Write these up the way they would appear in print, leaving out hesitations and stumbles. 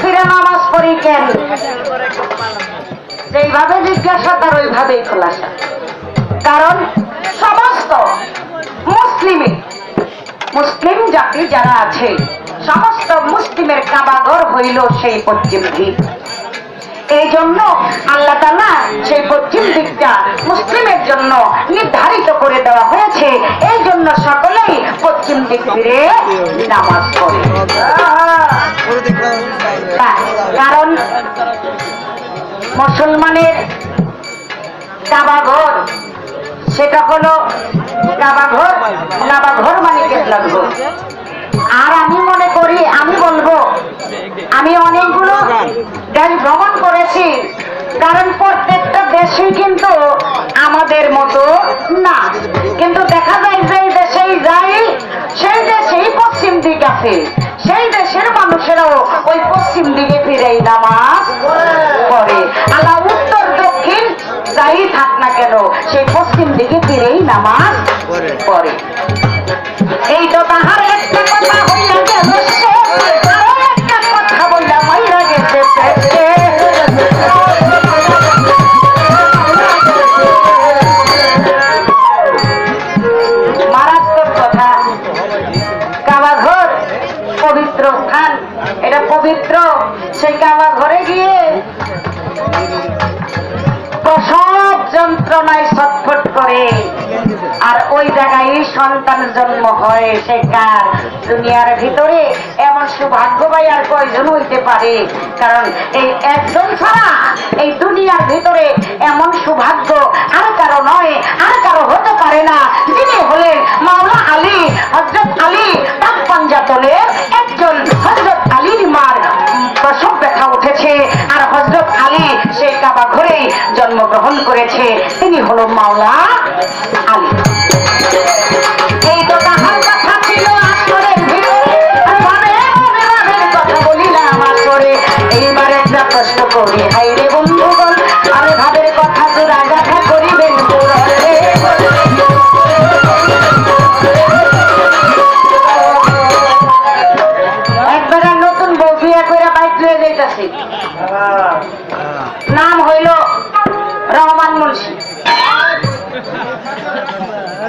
ফিরে নামাজ পড়ি কেন? যেইভাবে জিজ্ঞাসা তার ওইভাবেই খোলাসা। কারণ সমস্ত মুসলিম জাতি যারা আছে সমস্ত মুসলিমের কাবাঘর হইল সেই পশ্চিম দিক। এই জন্য আল্লাহ তাআলা সেই পশ্চিম দিকটা মুসলিমের জন্য নির্ধারিত করে দেওয়া হয়েছে। এই জন্য সকলেই পশ্চিম দিক ফিরে নামাজ পড়ে। কারণ মুসলমানের কাবাঘর সেটা হলো কাবাঘর, নাবাঘর মানে কেবলার ঘর। আর আমি মনে করি, আমি বলবো, আমি অনেকগুলো দেশ ভ্রমণ করেছি। কারণ প্রত্যেকটা দেশই কিন্তু আমাদের মতো না, কিন্তু দেখা যায় যে দেশেই যাই সেই দেশেই পশ্চিম দিক আছে, সেই দেশের মানুষেরাও ওই পশ্চিম দিকে ফিরেই নামাজ পড়ে। আল্লাহ উত্তর দক্ষিণ যাই থাক না কেন সেই পশ্চিম দিকে ফিরেই নামাজ পড়ে। এই তো তাহার একটা কথা হইয়া গেল, একটা কথা বইলা মাইরা গেছে মারাত্মক কথা। কাবাঘর পবিত্র স্থান, এটা পবিত্র। সেই কাবাঘরে গিয়ে প্রসব যন্ত্রণায় ছটফট করে, আর ওই জায়গায় সন্তানের জন্ম হয়। সে কার? দুনিয়ার ভিতরে এমন সৌভাগ্য ভাই আর কয়জন হইতে পারে? কারণ এই একজন ছাড়া এই দুনিয়ার ভিতরে এমন সৌভাগ্য আর কারো নয়, আর কারো হতে পারে না, যিনি হলেন মাওলা আলী, হযরত আলী তার পাঞ্জাতনের একজন। হযরত আলীর মার প্রসব ব্যথা উঠেছে, আর হযরত আলী সেই কাবা ঘরেই জন্মগ্রহণ করেছে। তিনি হলো মাওলা আলী। এই তো তাহার কথা ছিল আসরের ভিতরে, কথা বলিলাম আসরে। এইবার একটা প্রশ্ন করি, হাই রে বন্ধুগণ, আমি ভাবের কথা তো রাগাঠা করিবেন একবার নতুন বউ বিয়ে করে বাইক লয়ে যাইতাছি, নাম হইল রহমান মুন্সি।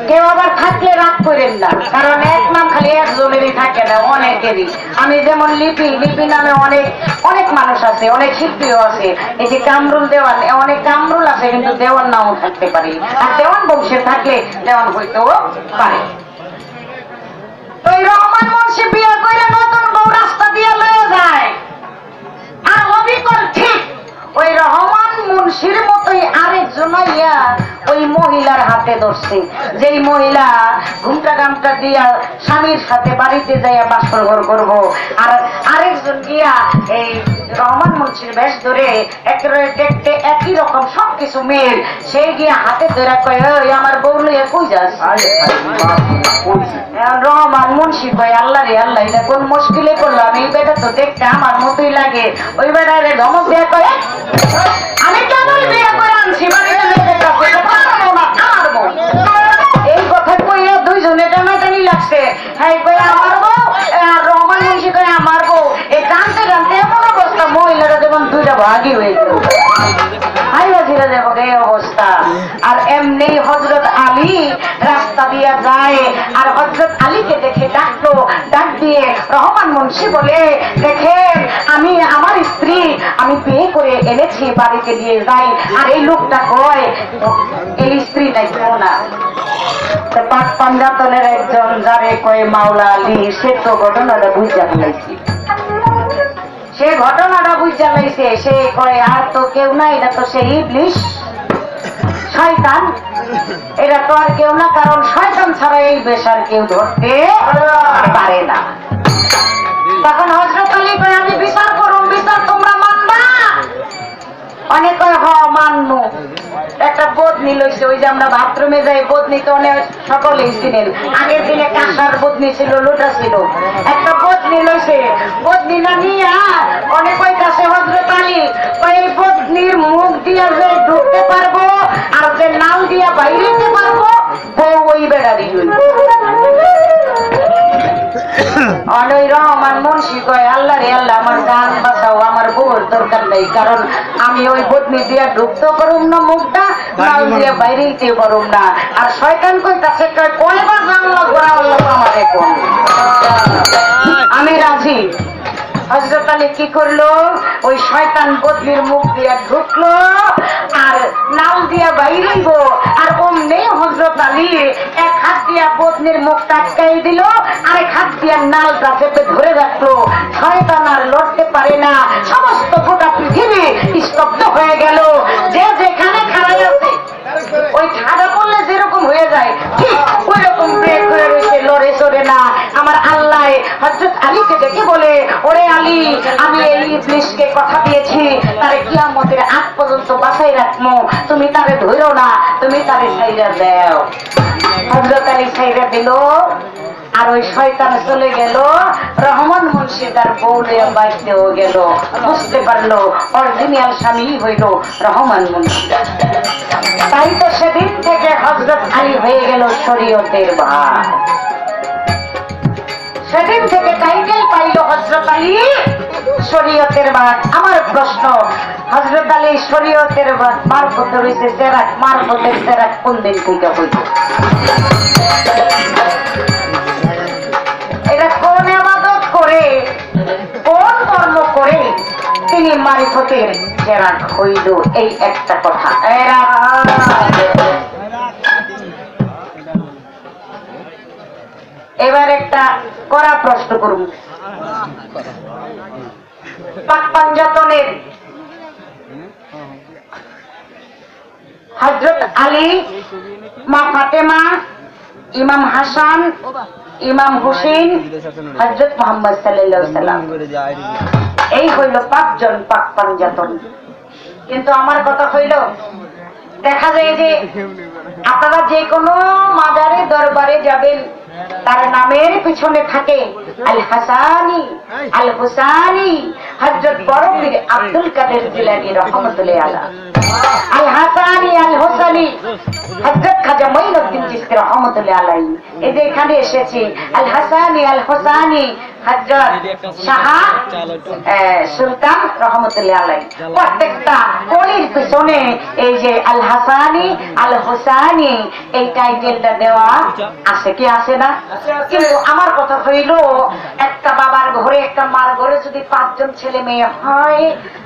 কেউ আবার থাকলে রাগ করেন না, কারণ এক নাম খালি একজনেরই থাকে না, অনেকেরই। আমি যেমন লিপি, লিপি নামে অনেক অনেক মানুষ আছে, অনেক শিল্পীও আছে। এই যে কামরুল দেওয়ান, অনেক কামরুল আছে, কিন্তু দেওয়ান নামও থাকতে পারে, আর দেওয়ান বংশের থাকলে দেওয়ান হইতেও পারে। ওই রহমান মুন্সি বিয়ে করে নতুন বউ রাস্তা দিয়ে লয়ে যায়, আর অবিকল ঠিক ওই রহমান মুন্সির মতোই আরেকজন ইয়া ওই মহিলার হাতে ধরছে। যেই মহিলা ঘুমটা গামটা দিয়া স্বামীর সাথে বাড়িতে যাইয়া বাসর ঘর করবো, আর আরেকজন গিয়া এই রহমান মুন্সির বেশ ধরে একেবারে দেখতে একই রকম সবকিছু মেল, সেই গিয়া হাতে ধরে কয়, ওই আমার বউ লইয়া কই যাস? রহমান মুন্সি কয়, আল্লাহ রে আল্লাহ, এটা কোন মুশকিলে করলাম? এই বেটা তো দেখতে আমার মতোই লাগে। ওই বেটারে ধমক দেয়া কয়, আমি কেন বিয়ে করে আনছি বাড়িতে যেতে পারবো না, আমার বউ। এই কথা কইয়া দুইজনে টানাটানি লাগছে। হ্যাঁ কই আমার বউ, আর রহমান মুন্সি কয় আমার বউ। এই টানতে টানতে এমন অবস্থা, মহিলারা যেমন দুইটা ভাগি হয়ে গেল, হাইবাজিরা দেব এই অবস্থা। আর এমনি হযরত আলী রাস্তা দিয়া যায়, আর হযরত আলীকে দেখে ডাকলো। ডাক দিয়ে রহমান মুন্সি বলে, দেখেন আমি আমার স্ত্রী আমি বিয়ে করে এনেছি, বাড়িতে দিয়ে যাই। আর এই লোকটা কয় এই স্ত্রী নাই, কেউ না। পাক পাঞ্জাতনের একজন যারে কয় মাওলা আলী, সে তো ঘটনাটা বুঝা ফেলাইছি, সে ঘটনাটা বুঝা লাইছে। সে কয় আর তো কেউ না, এটা তো সেই ইবলিশ শয়তান, এটা তো আর কেউ না, কারণ শয়তান ছাড়া এই বেশ আর কেউ ধরতে পারে না। তখন হযরত আলী কয়, আমি বিচার করুন, বিচার তোমরা মানবা? অনেক মান্য একটা বদনি লইছে। ওই যে আমরা বাথরুমে যাই, বদনি তো অনেক সকলেই চিনেন। আগের দিনে কাঁসার বদনি ছিল, লোটা ছিল, একটা বদনি লইছে। বদনি না নিয়া অনেক ওই কাছে হযরত আলী ওই বদনির মুখ দিয়া যে ঢুকতে পারবো আর যে নাল দিয়া বাইরে যেতে পারবো, বউ ওই বেড়ারি অনৈ রহমান মুন্সি কয়, আল্লাহ রে আল্লাহ, আমার গান বাঁচাও, দরকার নেই, কারণ আমি ওই বদনি দিয়া ঢুকতে পারুম না, মুখটা নাল দিয়ে বাইরে দিতে পারুম না। আর শয়তান কইতাছে কয়বার জানলা ঘোরা হলো আমার এখন। আমি রাজি। হযরত আলী কি করলো, ওই শয়তান বদলির মুখ দিয়া ঢুকলো আর নাল দিয়া বাইরেইব, আর অমনি হযরত আলী এক হাত দিয়া বদলির মুখ আটকাই দিল, আরেক হাত দিয়া নালটা চেপে ধরে রাখলো। শয়তান আর লড়তে পারে না, সমস্ত গোটা পৃথিবী স্তব্ধ হয়ে গেল। যে যেখানে খাড়াই আছে, ওই ঠাডা পড়লে যেরকম হয়ে যায় ঠিক ওই রকম ব্রেক হয়ে রয়েছে, লড়ে চড়ে না। আমার আল্লাহ হযরত আলীকে ডেকে বলে, ওরে আলী, আমি এই ইবলিসকে কথা দিয়েছি তারে কিয়ামতের আগ পর্যন্ত বাঁচাই রাখবো, তুমি তারে ধরো না, তুমি তারে ছাইরা দাও। হযরত আলী ছাইরা দিল, আর ওই শয়তান চলে গেল। রহমান মুন্সি তার বউলে বাইতেও গেল, বুঝতে পারলো অরিজিনাল স্বামী হইল রহমান মুন্সি। তাই তো সেদিন থেকে হযরত আলী হয়ে গেল শরীয়তের ভাই। সেদিন থেকে টাইটেল পাইল হযরত আলী শরীয়তের ভাই। আমার প্রশ্ন, হযরত আলী শরীয়তের ভাই মারফত হইছে সেরাক, মারফতের সেরাক কোন দিন থেকে হইল? এটা কোন ইবাদত করে, কোন কর্ম করে তিনি মারিফতের সেরাক হইল? এই একটা কথা। এবার একটা কড়া প্রশ্ন করুন। পাক পাঞ্জাতনের হযরত আলী, মা ফাতেমা, ইমাম হাসান, ইমাম হুসেন, হযরত মুহাম্মদ সাল্লাল্লাহু আলাইহি ওয়াসাল্লাম, এই হইল পাঁচজন পাক পাঞ্জাতন। কিন্তু আমার কথা হইল, দেখা যায় যে আপনারা যে কোনো মাজারে দরবারে যাবেন, তার নামের পিছনে থাকে আল হাসানি, আল হুসানি, হযরত বড় পীর আব্দুল কাদের জিলানী রহমাতুল্লাহি আলাইহি, আল হাসানি আল হুসানি হযরত খাজা মঈনুদ্দিন চিশতি রহমাতুল্লাহি আলাইহি। এই যে এখানে এসেছি, আল হাসানি আল হুসানি হযরত শাহ সুলতান রহমাতুল্লাহি আলাইহি। প্রত্যেকটা ওলির পিছনে এই যে আল হাসানি আল হুসানি এই টাইটেলটা দেওয়া আছে কি আছে না? কিন্তু আমার কথা হইল, একটা বাবার ঘরে একটা মার ঘরে যদি 5 জন ছেলে মেয়ে হয়,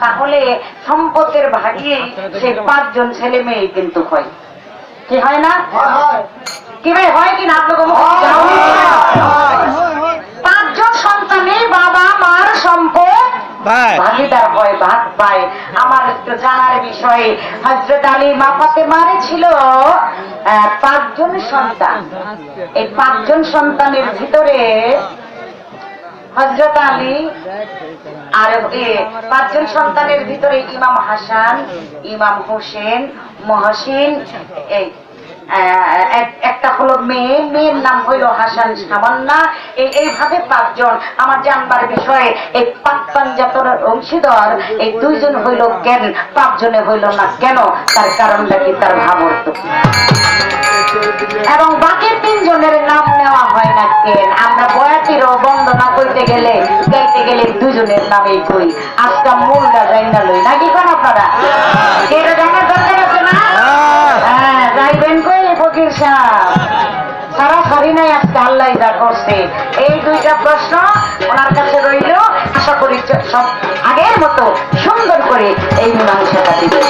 তাহলে সম্পদের ভাগে সেই 5 জন ছেলে মেয়ে কিন্তু হয়, কি হয় না? কি ভাই হয় কি না? আপনাকে 5 জন সন্তানের বাবা মার সম্পদ ভাগিদার হয়, ভাগ পায়। আমার একটু জানার বিষয়ে, হযরত আলী মা ফাতেমার ছিল 5 জন সন্তান। এই 5 জন সন্তানের ভিতরে হযরত আলী আর 5 জন সন্তানের ভিতরে ইমাম হাসান, ইমাম হোসেন, মহসিন, এই একটা হলো মেয়ে, মেয়ের নাম হইল হাসান সামান্না। এইভাবে 5 জন। আমার জানবার বিষয়ে এই পাক পাঞ্জাতনের অংশীদার এই 2 জন হইল কেন, 5 জনে হইল না কেন? তার কারণটা কি, তার ভাবার্থ কি? এবং বাকি 3 জনের নাম নেওয়া হয় না কেন? আমরা বয়াতিরও বন্দনা করতে গেলে, গাইতে গেলে 2 জনের নামেই কই। আজকে মূলটা যাই না লই, নাকি কোন আপনারা এটা জানার দরকার আছে না? হ্যাঁ, যাইবেন কই ফকির সাহেব? সারা সারি নাই আজকে, আল্লাহ যা করছে। এই 2টা প্রশ্ন ওনার কাছে রইল, আশা করি সব আগের মতো সুন্দর করে এই মীমাংসাটা দিবে।